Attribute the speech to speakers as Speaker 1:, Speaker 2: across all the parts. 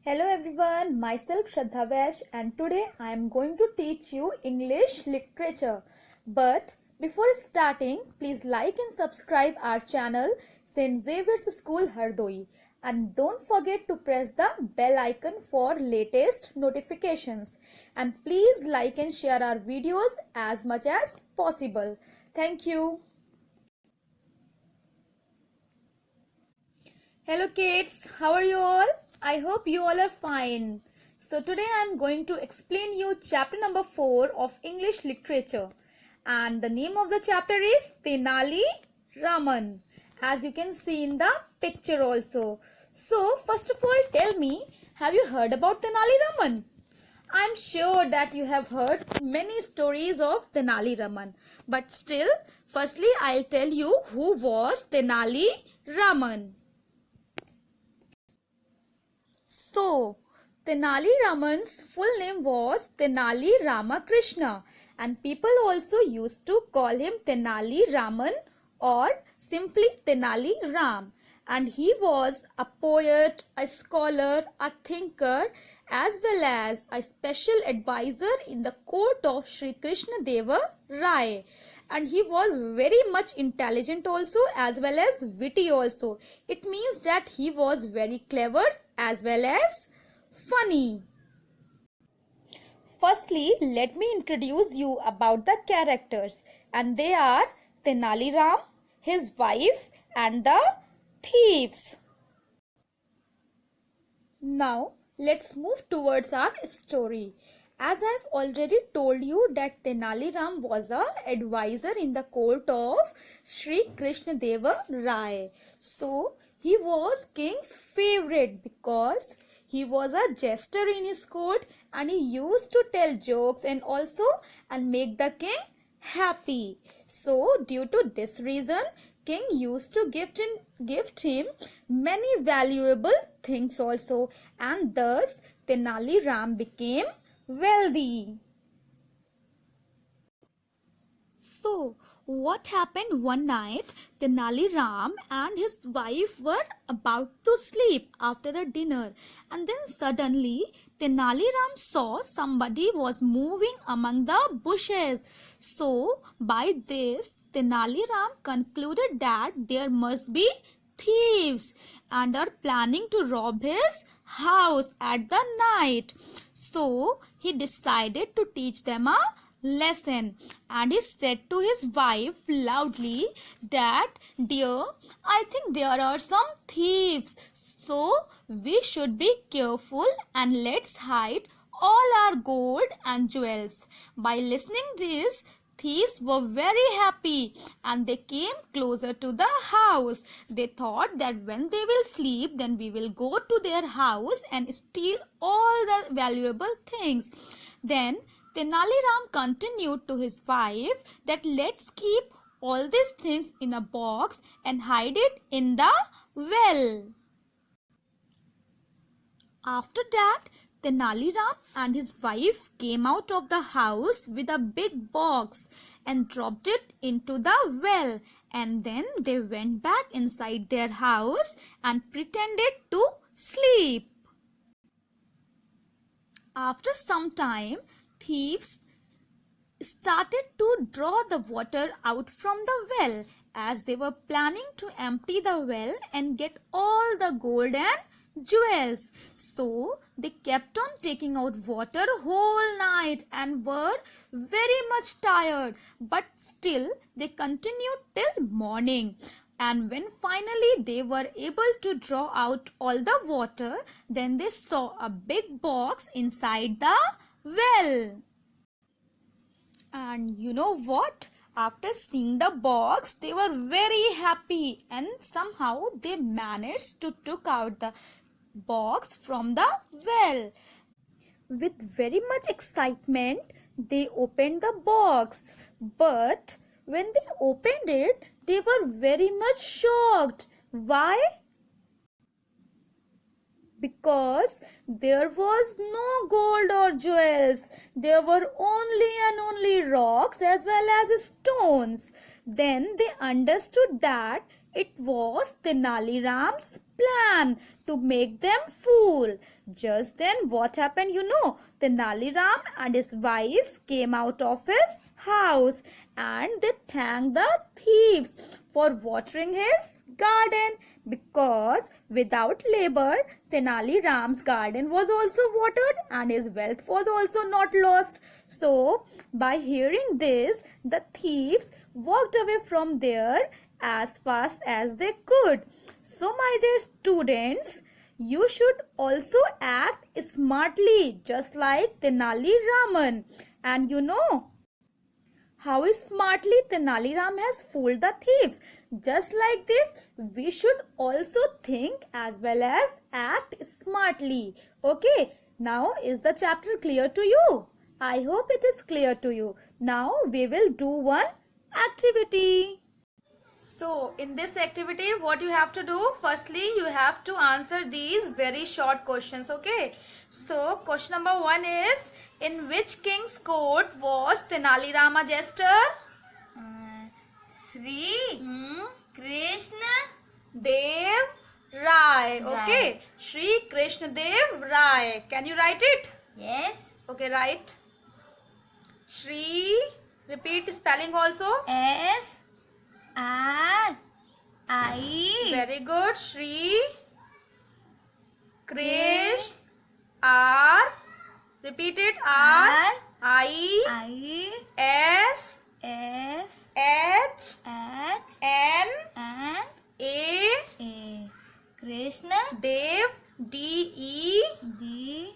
Speaker 1: Hello everyone, myself Shraddha Vash and today I am going to teach you English literature. But before starting, please like and subscribe our channel St. Xavier's School Hardoi and don't forget to press the bell icon for latest notifications. And please like and share our videos as much as possible. Thank you. Hello kids, how are you all? I hope you all are fine. So today I am going to explain you chapter number 4 of English literature. And the name of the chapter is Tenali Raman. As you can see in the picture also. So first of all tell me, have you heard about Tenali Raman? I am sure that you have heard many stories of Tenali Raman. But still, firstly I'll tell you who was Tenali Raman. So, Tenali Raman's full name was Tenali Ramakrishna and people also used to call him Tenali Raman or simply Tenali Ram. And he was a poet, a scholar, a thinker as well as a special advisor in the court of Sri Krishna Deva Rai. And he was very much intelligent also as well as witty also. It means that he was very clever as well as funny. Firstly, let me introduce you about the characters, and they are Tenali Ram, his wife and the thieves. Now let's move towards our story. As I have already told you that Tenali Ram was a advisor in the court of Sri Krishna Deva Rai. So he was king's favorite because he was a jester in his court and he used to tell jokes and make the king happy. So due to this reason, king used to gift him many valuable things also, and thus Tenali Ram became wealthy. So what happened one night? Tenali Ram and his wife were about to sleep after the dinner, and then suddenly Tenali Ram saw somebody was moving among the bushes. So by this Tenali Ram concluded that there must be thieves and are planning to rob his house at the night. So he decided to teach them a lesson, and he said to his wife loudly that, "Dear, I think there are some thieves, so we should be careful and let's hide all our gold and jewels." By listening this, thieves were very happy and they came closer to the house. They thought that when they will sleep, then we will go to their house and steal all the valuable things. Then Tenali Ram continued to his wife that let's keep all these things in a box and hide it in the well. After that, Tenali Ram and his wife came out of the house with a big box and dropped it into the well, and then they went back inside their house and pretended to sleep. After some time, thieves started to draw the water out from the well as they were planning to empty the well and get all the gold and jewels. So they kept on taking out water whole night and were very much tired, but still they continued till morning. And when finally they were able to draw out all the water, then they saw a big box inside the well. And you know what? After seeing the box, they were very happy and somehow they managed to took out the box from the well. With very much excitement, they opened the box. But when they opened it, they were very much shocked. Why? Because there was no gold or jewels. There were only rocks as well as stones. Then they understood that it was Tenali Ram's plan to make them fool. Just then what happened, you know? Tenali Ram and his wife came out of his house and they thanked the thieves for watering his garden, because without labor Tenali Ram's garden was also watered and his wealth was also not lost. So by hearing this, the thieves walked away from there as fast as they could. So my dear students, you should also act smartly just like Tenali Raman. And you know how smartly Tenali Ram has fooled the thieves. Just like this, we should also think as well as act smartly. Okay, now is the chapter clear to you? I hope it is clear to you. Now we will do one activity. So in this activity, what you have to do? Firstly, you have to answer these very short questions. Okay. So question number 1 is, in which king's court was Tenali Rama jester?
Speaker 2: Sri Krishna
Speaker 1: Dev Rai. Okay. Shri Krishna Dev Rai. Can you write it?
Speaker 2: Yes.
Speaker 1: Okay, write. Shri. Repeat spelling also.
Speaker 2: S-R-I.
Speaker 1: Very good. Shri Krish R. Repeat it. R I S
Speaker 2: S
Speaker 1: H
Speaker 2: H
Speaker 1: N
Speaker 2: N
Speaker 1: A
Speaker 2: A. Krishna
Speaker 1: Dev D E
Speaker 2: D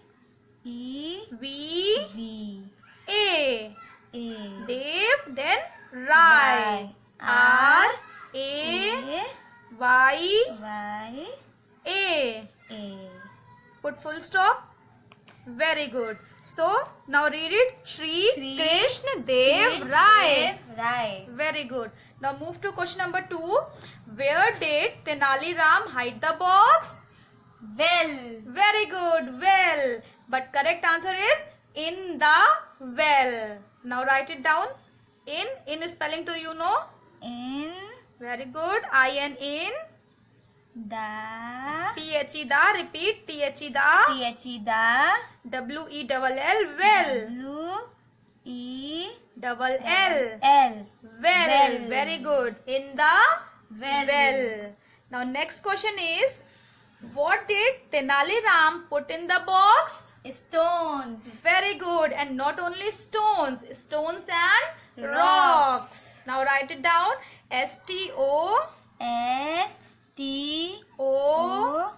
Speaker 2: E
Speaker 1: V
Speaker 2: V
Speaker 1: A.
Speaker 2: A.
Speaker 1: Dev, then Rai. R A Y
Speaker 2: Y
Speaker 1: A.
Speaker 2: A.
Speaker 1: Put full stop. Very good. So now read it. Shri Krishna Dev Rai.
Speaker 2: Rai.
Speaker 1: Very good. Now move to question number 2. Where did Tenali Ram hide the box?
Speaker 2: Well.
Speaker 1: Very good. Well. But correct answer is in the well. Now write it down. In spelling to you know.
Speaker 2: In
Speaker 1: Very good. I-N in.
Speaker 2: the
Speaker 1: T-H-E the. Repeat. T-H-E the.
Speaker 2: T-H-E the
Speaker 1: W-E-L-L. Well.
Speaker 2: W-E-L.
Speaker 1: Well.
Speaker 2: Well.
Speaker 1: Very good. In the
Speaker 2: Well.
Speaker 1: well. Now next question is, what did Tenali Ram put in the box?
Speaker 2: Stones.
Speaker 1: Very good. And not only stones. Stones and rocks.
Speaker 2: Rocks.
Speaker 1: Now write it down. S-T-O
Speaker 2: S-T-O-N-E-S.
Speaker 1: O-N-E-S.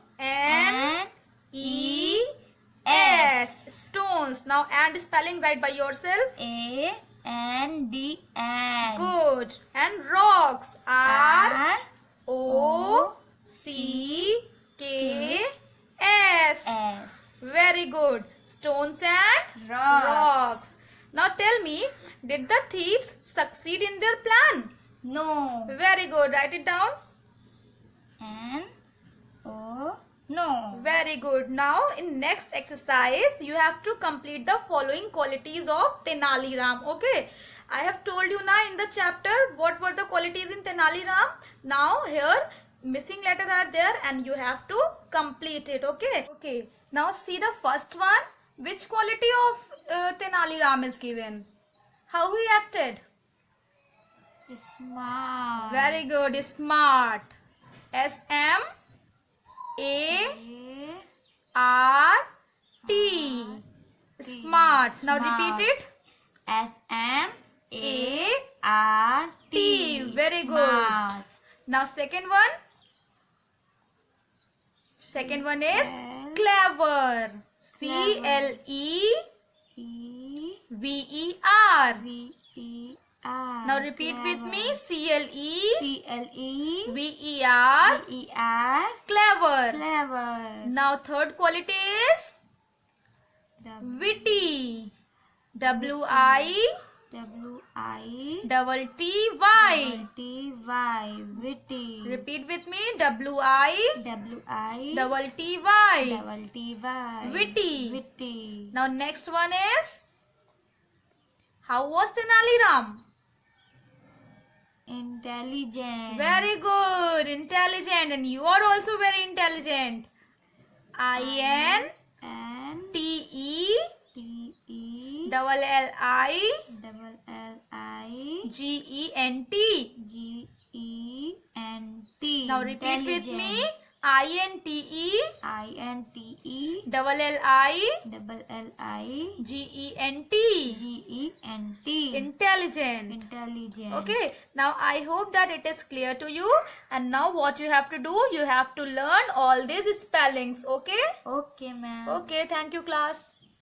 Speaker 1: Stones. Now and spelling right by yourself.
Speaker 2: A-N-D-N.
Speaker 1: Good. And rocks. R-O-C-K-S.
Speaker 2: S.
Speaker 1: Very good. Stones and
Speaker 2: Rocks.
Speaker 1: Now tell me, did the thieves succeed in their plan?
Speaker 2: No.
Speaker 1: Very good. Write it down.
Speaker 2: N-O. No.
Speaker 1: Very good. Now in next exercise, you have to complete the following qualities of Tenali Ram. Okay. I have told you now in the chapter what were the qualities in Tenali Ram. Now here missing letters are there and you have to complete it. Okay. Okay. Now see the first one. Which quality of Tenali Ram is given? How he acted?
Speaker 2: Smart.
Speaker 1: Very good. Smart. S-M-A-R-T. Smart. Now repeat it.
Speaker 2: S-M-A-R-T.
Speaker 1: Very good.
Speaker 2: Smart.
Speaker 1: Now second one. Second one is clever. C-L-E-V-E-R.
Speaker 2: V-E-R.
Speaker 1: Now repeat with me. C-L-E-V-E-R.
Speaker 2: C-L-E-V-E-R.
Speaker 1: Clever.
Speaker 2: Clever.
Speaker 1: Now third quality is witty. W-I-T-T-Y.
Speaker 2: W-I-T-T-Y. Witty.
Speaker 1: Repeat with me. W-I-T-T-Y.
Speaker 2: W-I-T-T-Y.
Speaker 1: Witty.
Speaker 2: Witty.
Speaker 1: Now next one is, how was Tenali Ram?
Speaker 2: Intelligent.
Speaker 1: Very good. Intelligent. And you are also very intelligent.
Speaker 2: N
Speaker 1: T-E
Speaker 2: T E
Speaker 1: double L-I
Speaker 2: double L I
Speaker 1: G-E-N-T.
Speaker 2: G-E-N-T.
Speaker 1: Now repeat with me. I-N-T-E
Speaker 2: I-N-T-E
Speaker 1: double L-I
Speaker 2: double L-I
Speaker 1: G-E-N-T.
Speaker 2: G-E-N-T.
Speaker 1: Intelligent.
Speaker 2: Intelligent.
Speaker 1: Okay, now I hope that it is clear to you. And now what you have to do, you have to learn all these spellings. Okay?
Speaker 2: Okay, ma'am.
Speaker 1: Okay, thank you class.